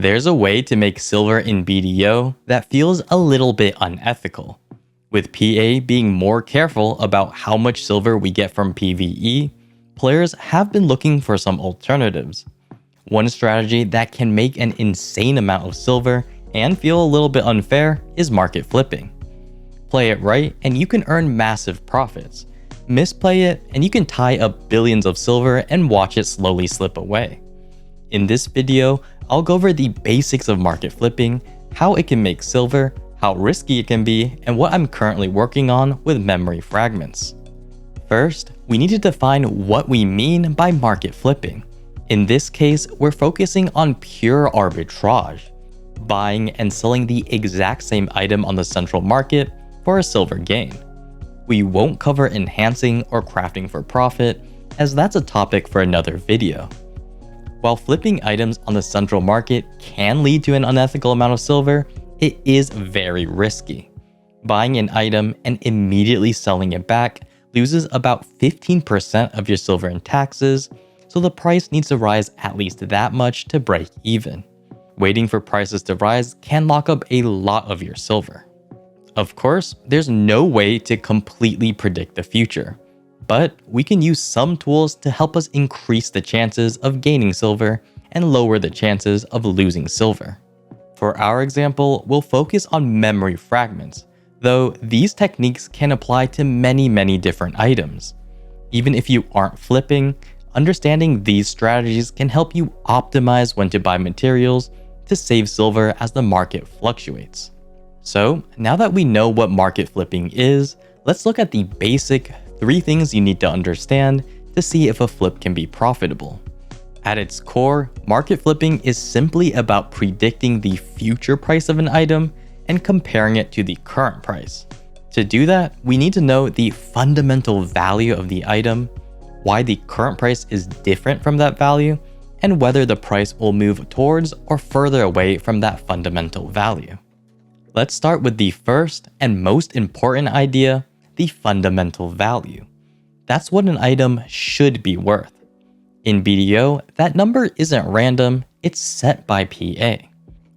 There's a way to make silver in BDO that feels a little bit unethical, with PA being more careful about how much silver we get from PvE. Players have been looking for some alternatives. One strategy that can make an insane amount of silver and feel a little bit unfair is market flipping. Play it right and you can earn massive profits. Misplay it and you can tie up billions of silver and watch it slowly slip away. In this video, I'll go over the basics of market flipping, how it can make silver, how risky it can be, and what I'm currently working on with memory fragments. First, we need to define what we mean by market flipping. In this case, we're focusing on pure arbitrage, buying and selling the exact same item on the central market for a silver gain. We won't cover enhancing or crafting for profit, as that's a topic for another video. While flipping items on the central market can lead to an unethical amount of silver, it is very risky. Buying an item and immediately selling it back loses about 15% of your silver in taxes, so the price needs to rise at least that much to break even. Waiting for prices to rise can lock up a lot of your silver. Of course, there's no way to completely predict the future, but we can use some tools to help us increase the chances of gaining silver and lower the chances of losing silver. For our example, we'll focus on memory fragments, though these techniques can apply to many different items. Even if you aren't flipping, understanding these strategies can help you optimize when to buy materials to save silver as the market fluctuates. So now that we know what market flipping is, let's look at the basic 3 things you need to understand to see if a flip can be profitable. At its core, market flipping is simply about predicting the future price of an item and comparing it to the current price. To do that, we need to know the fundamental value of the item, why the current price is different from that value, and whether the price will move towards or further away from that fundamental value. Let's start with the first and most important idea, the fundamental value. That's what an item should be worth. In BDO, that number isn't random, it's set by PA.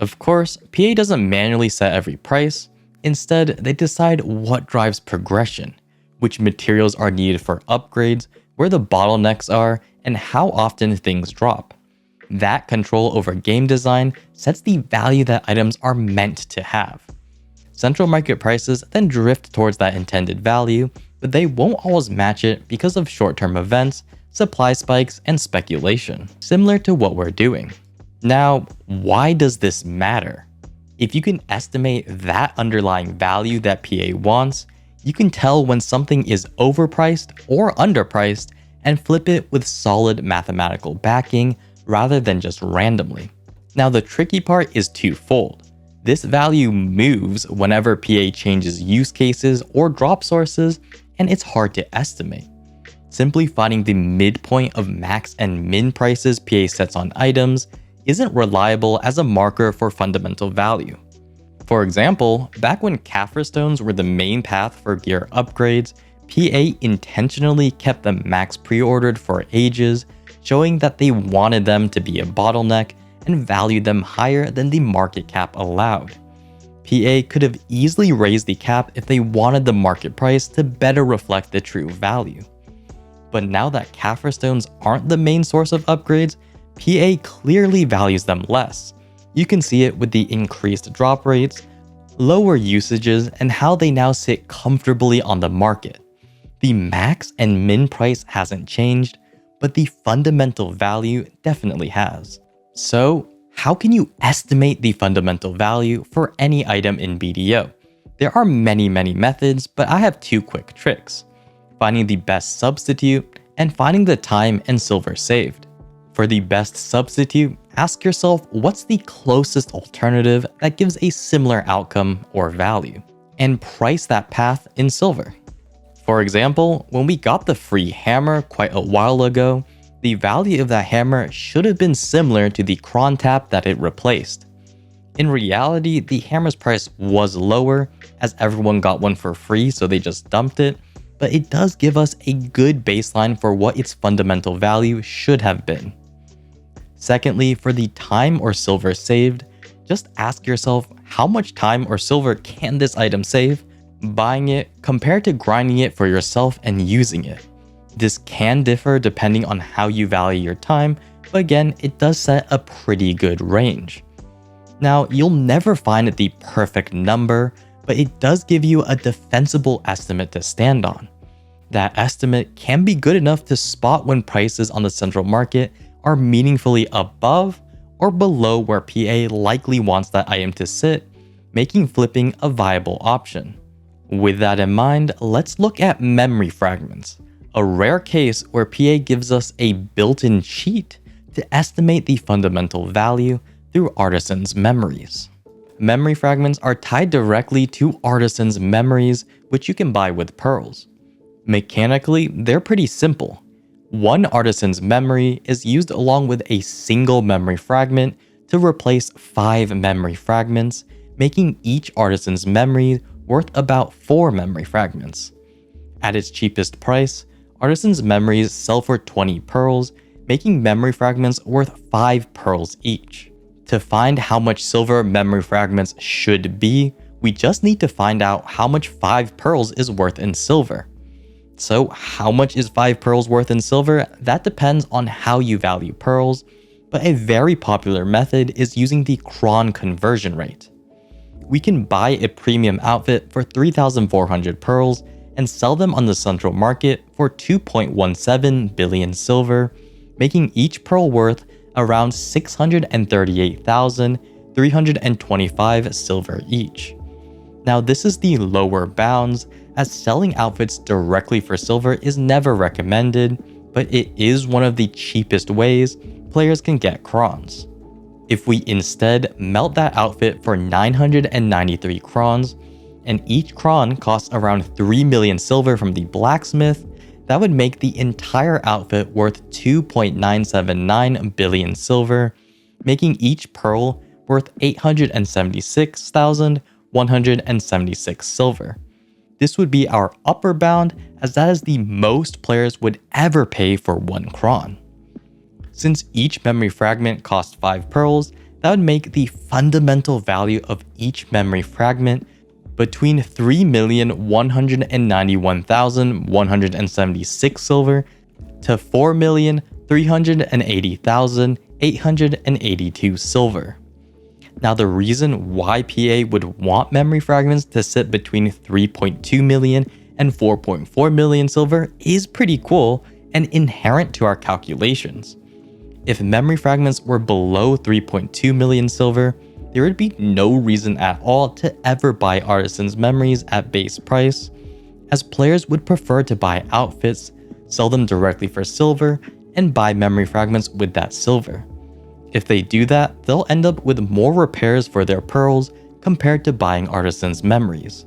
Of course, PA doesn't manually set every price. Instead, they decide what drives progression, which materials are needed for upgrades, where the bottlenecks are, and how often things drop. That control over game design sets the value that items are meant to have. Central market prices then drift towards that intended value, but they won't always match it because of short-term events, supply spikes, and speculation, similar to what we're doing. Now, why does this matter? If you can estimate that underlying value that PA wants, you can tell when something is overpriced or underpriced and flip it with solid mathematical backing rather than just randomly. Now, the tricky part is twofold. This value moves whenever PA changes use cases or drop sources, and it's hard to estimate. Simply finding the midpoint of max and min prices PA sets on items isn't reliable as a marker for fundamental value. For example, back when Kashira stones were the main path for gear upgrades, PA intentionally kept them max pre-ordered for ages, showing that they wanted them to be a bottleneck and valued them higher than the market cap allowed. PA could have easily raised the cap if they wanted the market price to better reflect the true value. But now that Kashira stones aren't the main source of upgrades, PA clearly values them less. You can see it with the increased drop rates, lower usages, and how they now sit comfortably on the market. The max and min price hasn't changed, but the fundamental value definitely has. So, how can you estimate the fundamental value for any item in BDO? There are many methods, but I have 2 quick tricks: finding the best substitute and finding the time and silver saved. For the best substitute, ask yourself what's the closest alternative that gives a similar outcome or value, and price that path in silver. For example, when we got the free hammer quite a while ago, the value of that hammer should have been similar to the cron tap that it replaced. In reality, the hammer's price was lower as everyone got one for free, so they just dumped it, but it does give us a good baseline for what its fundamental value should have been. Secondly, for the time or silver saved, just ask yourself how much time or silver can this item save? Buying it compared to grinding it for yourself and using it. This can differ depending on how you value your time, but again, it does set a pretty good range. Now, you'll never find the perfect number, but it does give you a defensible estimate to stand on. That estimate can be good enough to spot when prices on the central market are meaningfully above or below where PA likely wants that item to sit, making flipping a viable option. With that in mind, let's look at memory fragments, a rare case where PA gives us a built-in cheat to estimate the fundamental value through artisans' memories. Memory fragments are tied directly to artisans' memories, which you can buy with pearls. Mechanically, they're pretty simple. One artisan's memory is used along with a single memory fragment to replace 5 memory fragments, making each artisan's memory worth about 4 memory fragments. At its cheapest price, artisan's memories sell for 20 pearls, making memory fragments worth 5 pearls each. To find how much silver memory fragments should be, we just need to find out how much 5 pearls is worth in silver. So how much is 5 pearls worth in silver? That depends on how you value pearls, but a very popular method is using the Kron conversion rate. We can buy a premium outfit for 3,400 pearls and sell them on the central market for 2.17 billion silver, making each pearl worth around 638,325 silver each. Now this is the lower bounds, as selling outfits directly for silver is never recommended, but it is one of the cheapest ways players can get crons. If we instead melt that outfit for 993 crons, and each cron costs around 3 million silver from the blacksmith, that would make the entire outfit worth 2.979 billion silver, making each pearl worth 876,176 silver. This would be our upper bound, as that is the most players would ever pay for 1 cron. Since each memory fragment costs 5 pearls, that would make the fundamental value of each memory fragment between 3,191,176 silver to 4,380,882 silver. Now the reason why PA would want memory fragments to sit between 3.2 million and 4.4 million silver is pretty cool and inherent to our calculations. If memory fragments were below 3.2 million silver, there would be no reason at all to ever buy artisans' memories at base price, as players would prefer to buy outfits, sell them directly for silver, and buy memory fragments with that silver. If they do that, they'll end up with more repairs for their pearls compared to buying artisans' memories.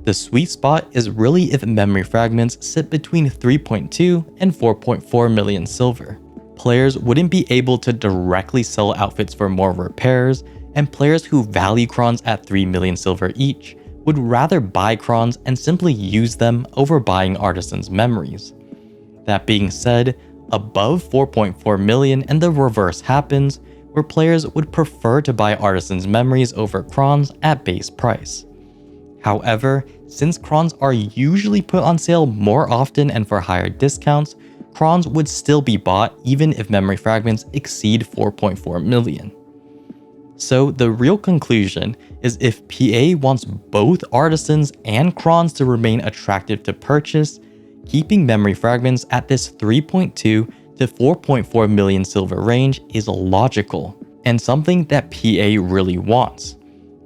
The sweet spot is really if memory fragments sit between 3.2 and 4.4 million silver. Players wouldn't be able to directly sell outfits for more repairs, and players who value crons at 3 million silver each would rather buy crons and simply use them over buying artisans' memories. That being said, above 4.4 million and the reverse happens, where players would prefer to buy artisans' memories over crons at base price. However, since crons are usually put on sale more often and for higher discounts, crons would still be bought even if memory fragments exceed 4.4 million. So the real conclusion is if PA wants both artisans and crons to remain attractive to purchase, keeping memory fragments at this 3.2 to 4.4 million silver range is logical, and something that PA really wants.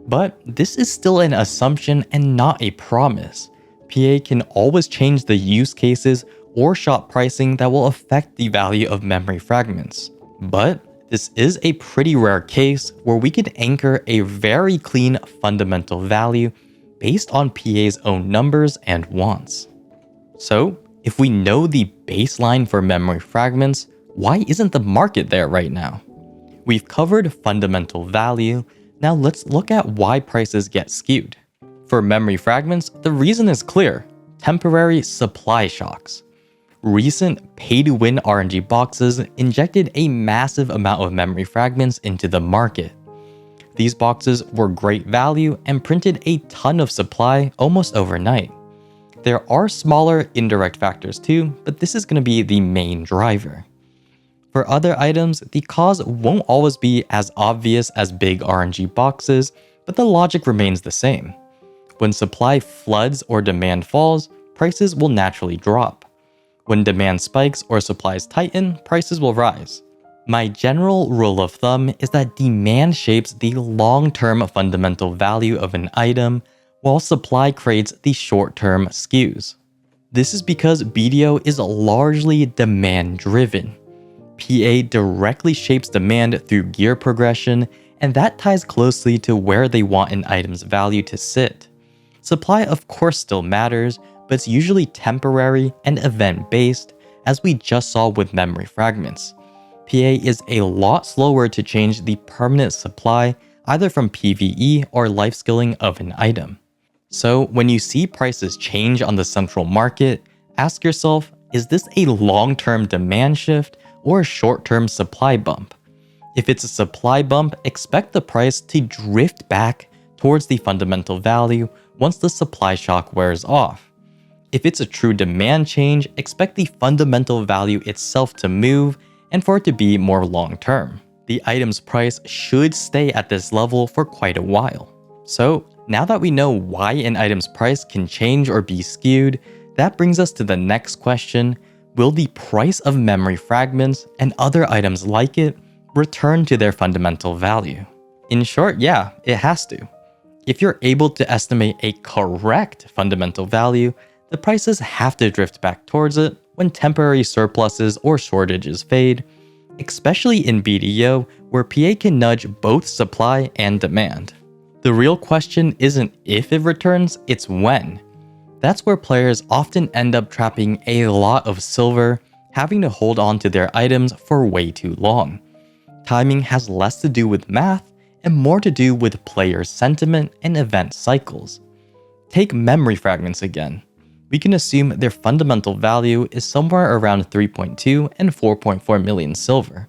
But this is still an assumption and not a promise. PA can always change the use cases or shop pricing that will affect the value of memory fragments. But this is a pretty rare case where we could anchor a very clean fundamental value based on PA's own numbers and wants. So, if we know the baseline for memory fragments, why isn't the market there right now? We've covered fundamental value, now let's look at why prices get skewed. For memory fragments, the reason is clear: temporary supply shocks. Recent pay-to-win RNG boxes injected a massive amount of memory fragments into the market. These boxes were great value and printed a ton of supply almost overnight. There are smaller indirect factors too, but this is going to be the main driver. For other items, the cause won't always be as obvious as big RNG boxes, but the logic remains the same. When supply floods or demand falls, prices will naturally drop. When demand spikes or supplies tighten, prices will rise. My general rule of thumb is that demand shapes the long-term fundamental value of an item, while supply creates the short-term skews. This is because BDO is largely demand-driven. PA directly shapes demand through gear progression, and that ties closely to where they want an item's value to sit. Supply of course still matters, but it's usually temporary and event-based, as we just saw with memory fragments. PA is a lot slower to change the permanent supply, either from PvE or life skilling of an item. So when you see prices change on the central market, ask yourself, is this a long-term demand shift or a short-term supply bump? If it's a supply bump, expect the price to drift back towards the fundamental value once the supply shock wears off. If it's a true demand change, expect the fundamental value itself to move and for it to be more long-term. The item's price should stay at this level for quite a while. So now that we know why an item's price can change or be skewed, that brings us to the next question: will the price of memory fragments and other items like it return to their fundamental value? In short, yeah, it has to. If you're able to estimate a correct fundamental value, the prices have to drift back towards it when temporary surpluses or shortages fade, especially in BDO, where PA can nudge both supply and demand. The real question isn't if it returns, it's when. That's where players often end up trapping a lot of silver, having to hold on to their items for way too long. Timing has less to do with math and more to do with player sentiment and event cycles. Take memory fragments again. We can assume their fundamental value is somewhere around 3.2 and 4.4 million silver.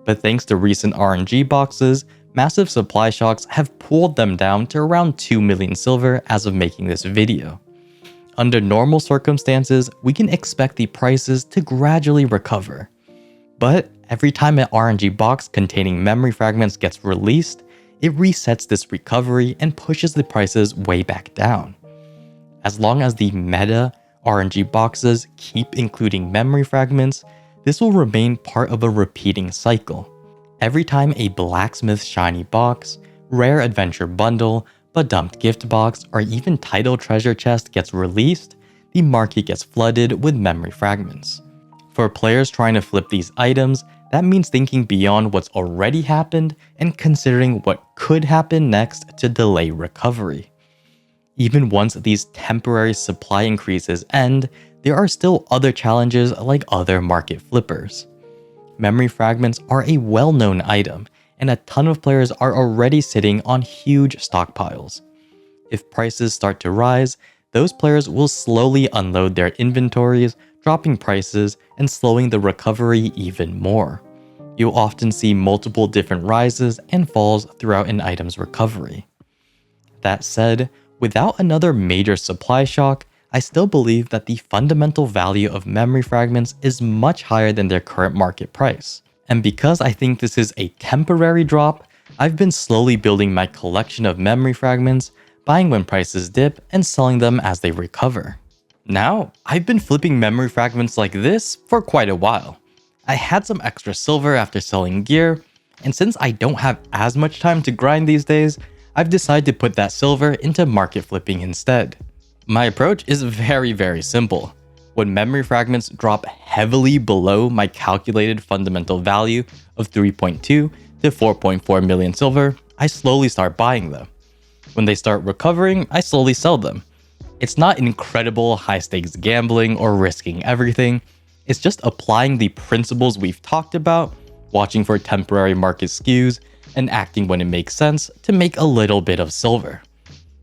But thanks to recent RNG boxes, massive supply shocks have pulled them down to around 2 million silver as of making this video. Under normal circumstances, we can expect the prices to gradually recover. But every time an RNG box containing memory fragments gets released, it resets this recovery and pushes the prices way back down. As long as the meta RNG boxes keep including memory fragments, this will remain part of a repeating cycle. Every time a blacksmith shiny box, rare adventure bundle, but dumped gift box, or even title treasure chest gets released, the market gets flooded with memory fragments. For players trying to flip these items, that means thinking beyond what's already happened and considering what could happen next to delay recovery. Even once these temporary supply increases end, there are still other challenges like other market flippers. Memory fragments are a well-known item, and a ton of players are already sitting on huge stockpiles. If prices start to rise, those players will slowly unload their inventories, dropping prices and slowing the recovery even more. You'll often see multiple different rises and falls throughout an item's recovery. That said, without another major supply shock, I still believe that the fundamental value of memory fragments is much higher than their current market price. And because I think this is a temporary drop, I've been slowly building my collection of memory fragments, buying when prices dip and selling them as they recover. Now, I've been flipping memory fragments like this for quite a while. I had some extra silver after selling gear, and since I don't have as much time to grind these days, I've decided to put that silver into market flipping instead. My approach is very simple. When memory fragments drop heavily below my calculated fundamental value of 3.2 to 4.4 million silver, I slowly start buying them. When they start recovering, I slowly sell them. It's not incredible high-stakes gambling or risking everything. It's just applying the principles we've talked about, watching for temporary market skews, and acting when it makes sense to make a little bit of silver.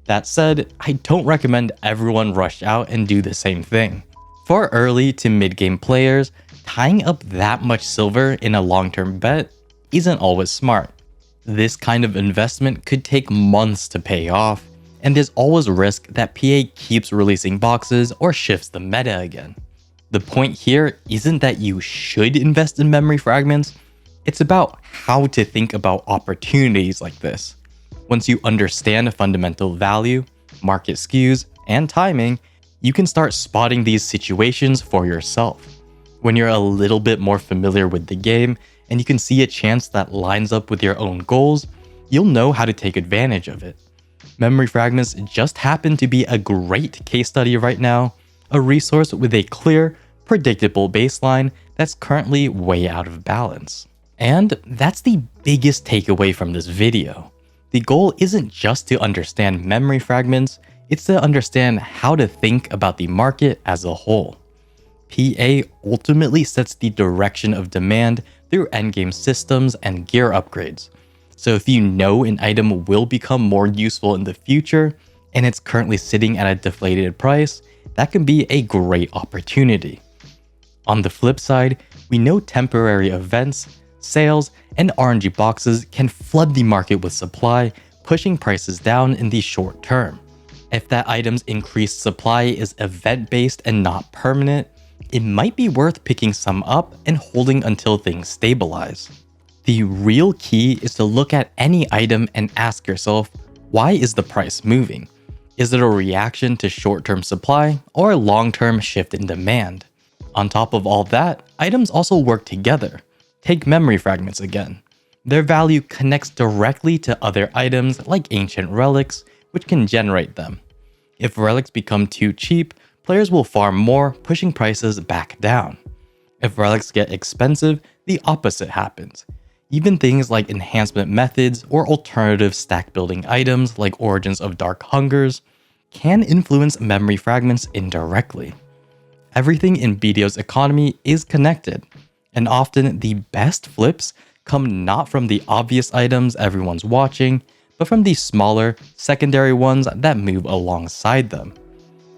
That said, I don't recommend everyone rush out and do the same thing. For early to mid-game players, tying up that much silver in a long-term bet isn't always smart. This kind of investment could take months to pay off, and there's always risk that PA keeps releasing boxes or shifts the meta again. The point here isn't that you should invest in memory fragments, it's about how to think about opportunities like this. Once you understand fundamental value, market skews, and timing, you can start spotting these situations for yourself. When you're a little bit more familiar with the game, and you can see a chance that lines up with your own goals, you'll know how to take advantage of it. Memory fragments just happen to be a great case study right now, a resource with a clear, predictable baseline that's currently way out of balance. And that's the biggest takeaway from this video. The goal isn't just to understand memory fragments, it's to understand how to think about the market as a whole. PA ultimately sets the direction of demand through endgame systems and gear upgrades. So if you know an item will become more useful in the future, and it's currently sitting at a deflated price, that can be a great opportunity. On the flip side, we know temporary events, sales, and RNG boxes can flood the market with supply, pushing prices down in the short term. If that item's increased supply is event-based and not permanent, it might be worth picking some up and holding until things stabilize. The real key is to look at any item and ask yourself, why is the price moving? Is it a reaction to short-term supply or a long-term shift in demand? On top of all that, items also work together. Take memory fragments again. Their value connects directly to other items like ancient relics, which can generate them. If relics become too cheap, players will farm more, pushing prices back down. If relics get expensive, the opposite happens. Even things like enhancement methods or alternative stack building items like Origins of Dark Hungers can influence memory fragments indirectly. Everything in BDO's economy is connected, and often the best flips come not from the obvious items everyone's watching, but from the smaller, secondary ones that move alongside them.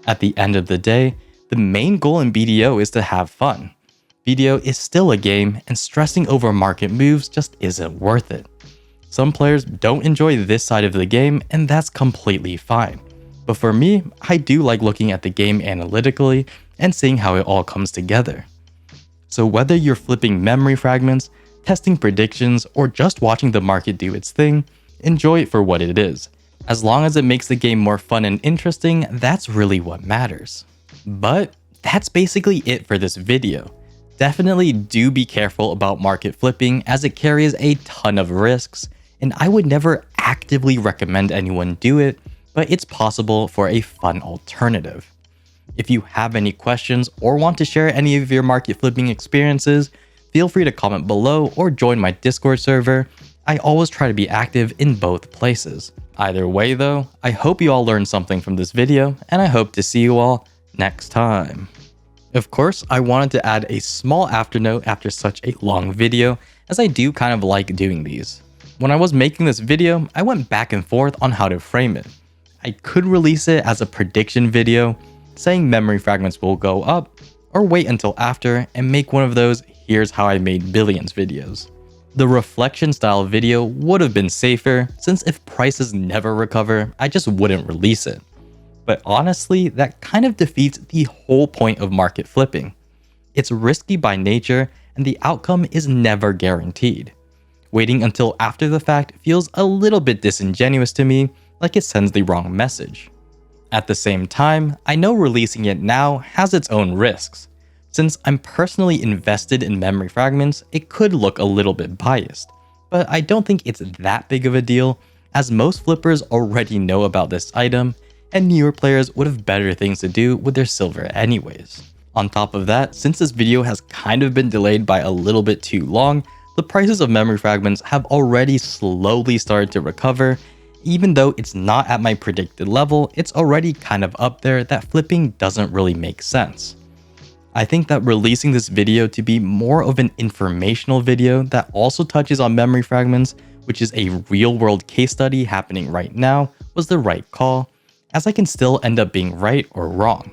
At the end of the day, the main goal in BDO is to have fun. BDO is still a game, and stressing over market moves just isn't worth it. Some players don't enjoy this side of the game, and that's completely fine. But for me, I do like looking at the game analytically and seeing how it all comes together. So whether you're flipping memory fragments, testing predictions, or just watching the market do its thing, enjoy it for what it is. As long as it makes the game more fun and interesting, that's really what matters. But that's basically it for this video. Definitely do be careful about market flipping as it carries a ton of risks, and I would never actively recommend anyone do it, but it's possible for a fun alternative. If you have any questions or want to share any of your market flipping experiences, feel free to comment below or join my Discord server. I always try to be active in both places. Either way though, I hope you all learned something from this video, and I hope to see you all next time. Of course, I wanted to add a small afternote after such a long video, as I do kind of like doing these. When I was making this video, I went back and forth on how to frame it. I could release it as a prediction video, saying memory fragments will go up, or wait until after and make one of those "here's how I made billions" videos. The reflection style video would have been safer, since if prices never recover, I just wouldn't release it. But honestly, that kind of defeats the whole point of market flipping. It's risky by nature, and the outcome is never guaranteed. Waiting until after the fact feels a little bit disingenuous to me, like it sends the wrong message. At the same time, I know releasing it now has its own risks. Since I'm personally invested in memory fragments, it could look a little bit biased, but I don't think it's that big of a deal, as most flippers already know about this item, and newer players would have better things to do with their silver anyways. On top of that, since this video has kind of been delayed by a little bit too long, the prices of memory fragments have already slowly started to recover. Even though it's not at my predicted level, it's already kind of up there that flipping doesn't really make sense. I think that releasing this video to be more of an informational video that also touches on memory fragments, which is a real-world case study happening right now, was the right call, as I can still end up being right or wrong.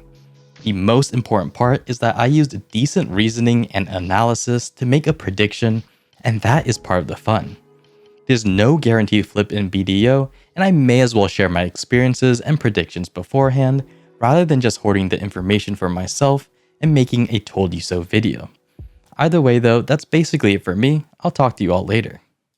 The most important part is that I used decent reasoning and analysis to make a prediction, and that is part of the fun. There's no guaranteed flip in BDO, and I may as well share my experiences and predictions beforehand, rather than just hoarding the information for myself and making a told you so video. Either way though, that's basically it for me. I'll talk to you all later.